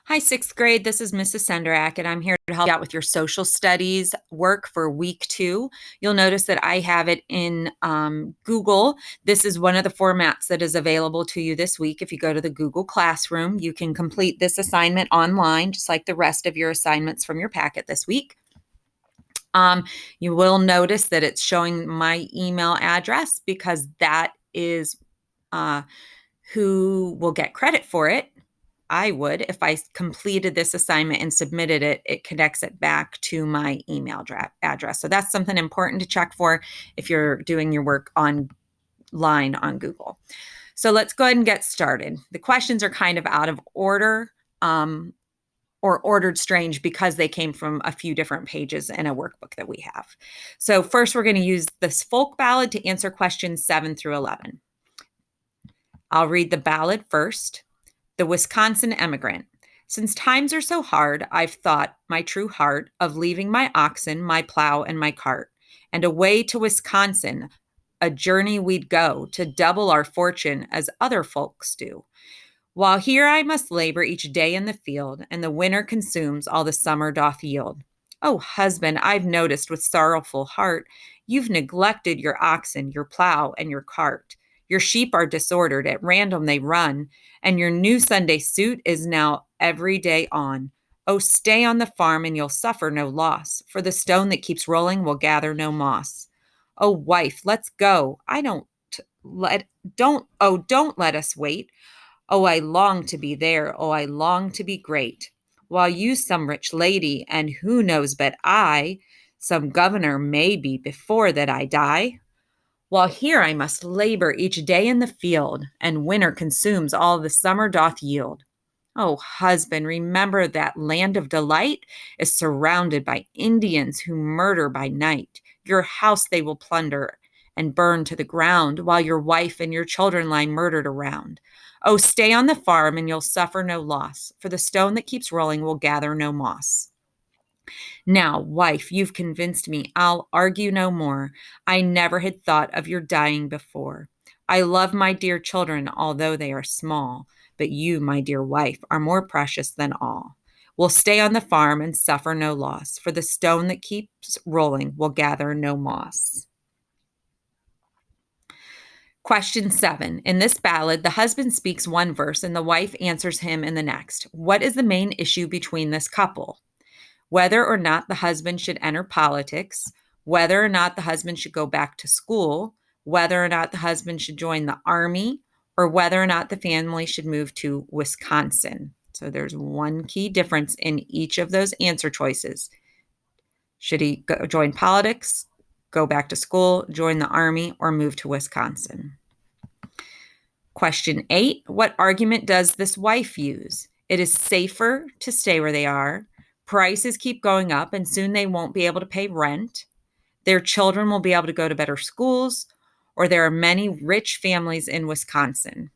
Hi, sixth grade. This is Mrs. Senderak, and I'm here to help you out with your social studies work for week 2. You'll notice that I have it in Google. This is one of the formats that is available to you this week. If you go to the Google Classroom, you can complete this assignment online, just like the rest of your assignments from your packet this week. You will notice that it's showing my email address because that is who will get credit for it. I would, if I completed this assignment and submitted it, it connects it back to my email address. So that's something important to check for if you're doing your work online on Google. So let's go ahead and get started. The questions are kind of out of order or ordered strange because they came from a few different pages in a workbook that we have. So first, we're going to use this folk ballad to answer questions 7 through 11. I'll read the ballad first. The Wisconsin Emigrant. Since times are so hard, I've thought, my true heart, of leaving my oxen, my plow, and my cart, and away to Wisconsin, a journey we'd go to double our fortune as other folks do. While here I must labor each day in the field, and the winter consumes all the summer doth yield. Oh, husband, I've noticed with sorrowful heart, you've neglected your oxen, your plow, and your cart. Your sheep are disordered, at random they run, and your new Sunday suit is now every day on. Oh, stay on the farm and you'll suffer no loss, for the stone that keeps rolling will gather no moss. Oh, wife, let's go. Don't let us wait. Oh, I long to be there. Oh, I long to be great. While you some rich lady, and who knows but I, some governor may be before that I die. While here I must labor each day in the field, and winter consumes all the summer doth yield. Oh, husband, remember that land of delight is surrounded by Indians who murder by night. Your house they will plunder and burn to the ground, while your wife and your children lie murdered around. Oh, stay on the farm and you'll suffer no loss, for the stone that keeps rolling will gather no moss. Now, wife, you've convinced me. I'll argue no more. I never had thought of your dying before. I love my dear children, although they are small, but you, my dear wife, are more precious than all. We'll stay on the farm and suffer no loss, for the stone that keeps rolling will gather no moss. Question 7. In this ballad, the husband speaks one verse and the wife answers him in the next. What is the main issue between this couple? Whether or not the husband should enter politics, whether or not the husband should go back to school, whether or not the husband should join the army, or whether or not the family should move to Wisconsin. So there's one key difference in each of those answer choices. Should he join politics, go back to school, join the army, or move to Wisconsin? Question 8, what argument does this wife use? It is safer to stay where they are. Prices keep going up and soon they won't be able to pay rent. Their children will be able to go to better schools, or there are many rich families in Wisconsin.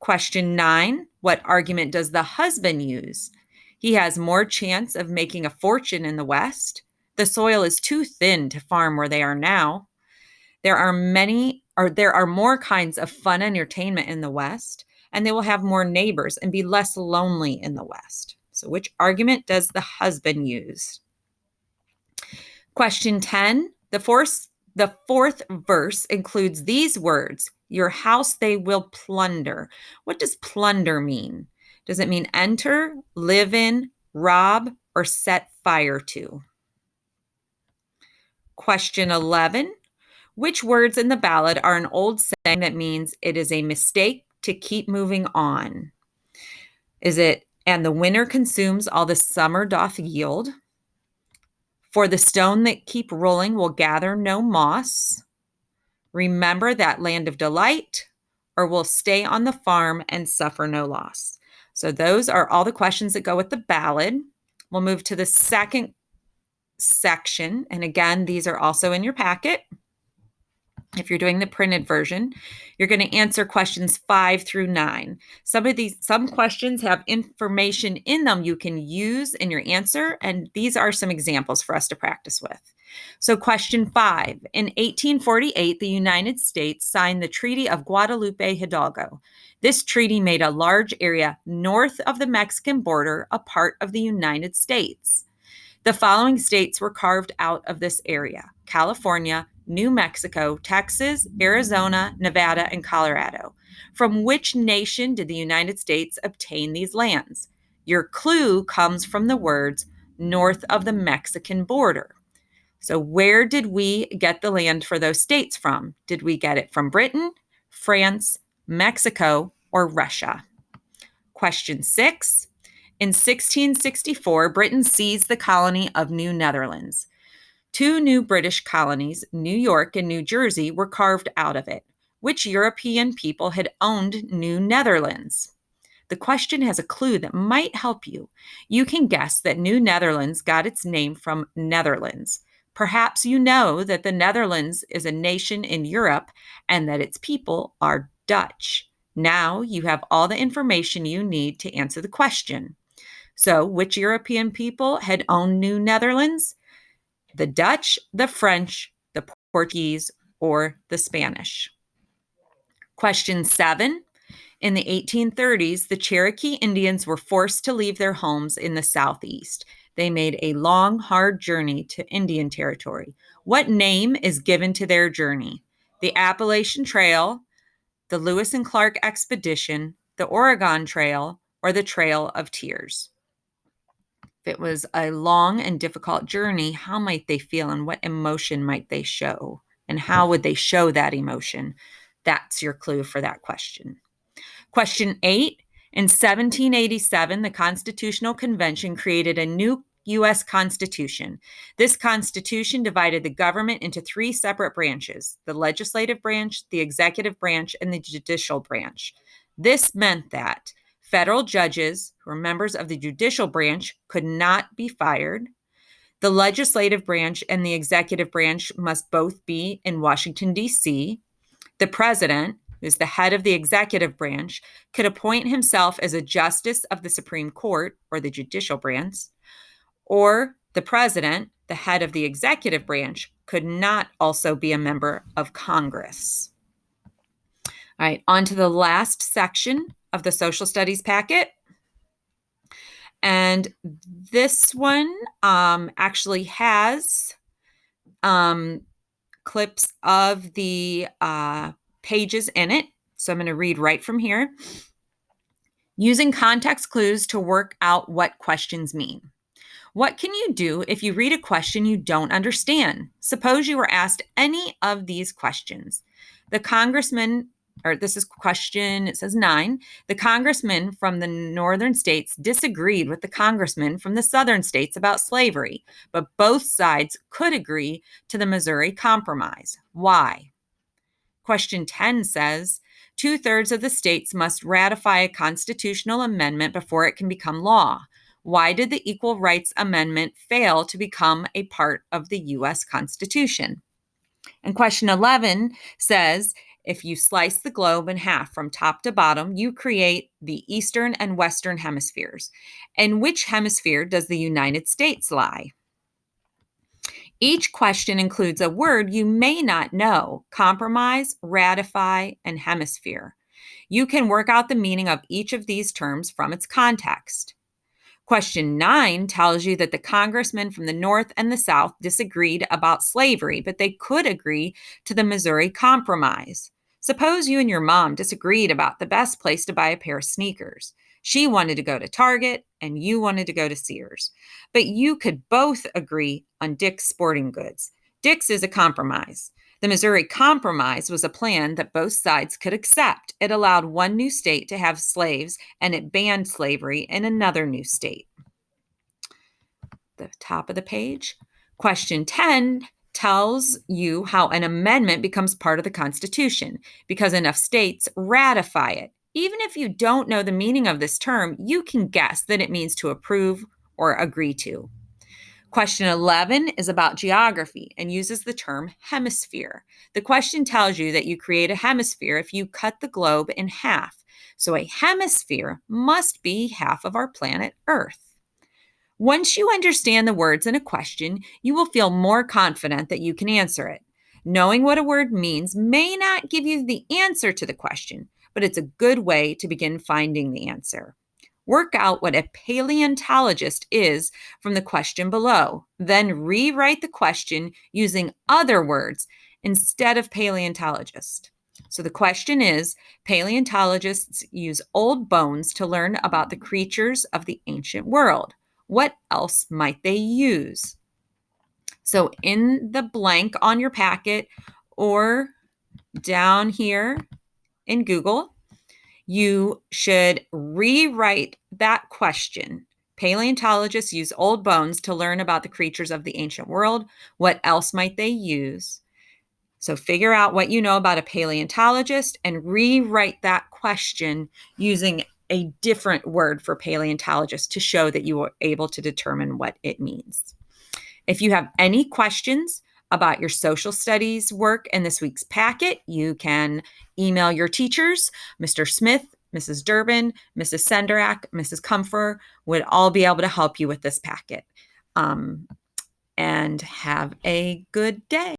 Question 9, what argument does the husband use? He has more chance of making a fortune in the West. The soil is too thin to farm where they are now. There are more kinds of fun entertainment in the West, and they will have more neighbors and be less lonely in the West. So which argument does the husband use? Question 10, the fourth verse includes these words, your house they will plunder. What does plunder mean? Does it mean enter, live in, rob, or set fire to? Question 11, which words in the ballad are an old saying that means it is a mistake to keep moving on? Is it, and the winter consumes all the summer doth yield? For the stone that keep rolling will gather no moss? Remember that land of delight? Or will stay on the farm and suffer no loss? So those are all the questions that go with the ballad. We'll move to the second section. And again, these are also in your packet. If you're doing the printed version, you're going to answer questions 5 through 9. Some questions have information in them you can use in your answer, and these are some examples for us to practice with. So question 5. In 1848, the United States signed the Treaty of Guadalupe Hidalgo. This treaty made a large area north of the Mexican border a part of the United States. The following states were carved out of this area: California, New Mexico, Texas, Arizona, Nevada, and Colorado. From which nation did the United States obtain these lands? Your clue comes from the words north of the Mexican border. So where did we get the land for those states from? Did we get it from Britain, France, Mexico, or Russia? Question 6. In 1664, Britain seized the colony of New Netherlands. 2 new British colonies, New York and New Jersey, were carved out of it. Which European people had owned New Netherlands? The question has a clue that might help you. You can guess that New Netherlands got its name from Netherlands. Perhaps you know that the Netherlands is a nation in Europe and that its people are Dutch. Now you have all the information you need to answer the question. So, which European people had owned New Netherlands? The Dutch, the French, the Portuguese, or the Spanish? Question 7. In the 1830s, the Cherokee Indians were forced to leave their homes in the Southeast. They made a long, hard journey to Indian Territory. What name is given to their journey? The Appalachian Trail, the Lewis and Clark Expedition, the Oregon Trail, or the Trail of Tears? If it was a long and difficult journey, how might they feel and what emotion might they show? And how would they show that emotion? That's your clue for that question. Question 8. In 1787, the Constitutional Convention created a new U.S. Constitution. This Constitution divided the government into 3 separate branches: the legislative branch, the executive branch, and the judicial branch. This meant that federal judges, who were members of the judicial branch, could not be fired. The legislative branch and the executive branch must both be in Washington, D.C. The president, who's the head of the executive branch, could appoint himself as a justice of the Supreme Court, or the judicial branch, or the president, the head of the executive branch, could not also be a member of Congress. All right, on to the last section of the social studies packet. And this one actually has clips of the pages in it. So I'm going to read right from here. Using context clues to work out what questions mean. What can you do if you read a question you don't understand? Suppose you were asked any of these questions. The congressman, or this is question, it says 9. The congressman from the northern states disagreed with the congressman from the southern states about slavery, but both sides could agree to the Missouri Compromise. Why? Question 10 says, 2/3 of the states must ratify a constitutional amendment before it can become law. Why did the Equal Rights Amendment fail to become a part of the U.S. Constitution? And question 11 says, if you slice the globe in half from top to bottom, you create the eastern and western hemispheres. In which hemisphere does the United States lie? Each question includes a word you may not know: compromise, ratify, and hemisphere. You can work out the meaning of each of these terms from its context. Question 9 tells you that the congressmen from the North and the South disagreed about slavery, but they could agree to the Missouri Compromise. Suppose you and your mom disagreed about the best place to buy a pair of sneakers. She wanted to go to Target and you wanted to go to Sears. But you could both agree on Dick's Sporting Goods. Dick's is a compromise. The Missouri Compromise was a plan that both sides could accept. It allowed one new state to have slaves, and it banned slavery in another new state. The top of the page. Question 10 tells you how an amendment becomes part of the Constitution, because enough states ratify it. Even if you don't know the meaning of this term, you can guess that it means to approve or agree to. Question 11 is about geography and uses the term hemisphere. The question tells you that you create a hemisphere if you cut the globe in half. So a hemisphere must be half of our planet Earth. Once you understand the words in a question, you will feel more confident that you can answer it. Knowing what a word means may not give you the answer to the question, but it's a good way to begin finding the answer. Work out what a paleontologist is from the question below. Then rewrite the question using other words instead of paleontologist. So the question is, paleontologists use old bones to learn about the creatures of the ancient world. What else might they use? So in the blank on your packet or down here in Google, you should rewrite that question. Paleontologists use old bones to learn about the creatures of the ancient world. What else might they use? So figure out what you know about a paleontologist and rewrite that question using a different word for paleontologist to show that you were able to determine what it means. If you have any questions about your social studies work in this week's packet, you can email your teachers. Mr. Smith, Mrs. Durbin, Mrs. Senderak, Mrs. Comfer would all be able to help you with this packet. And have a good day.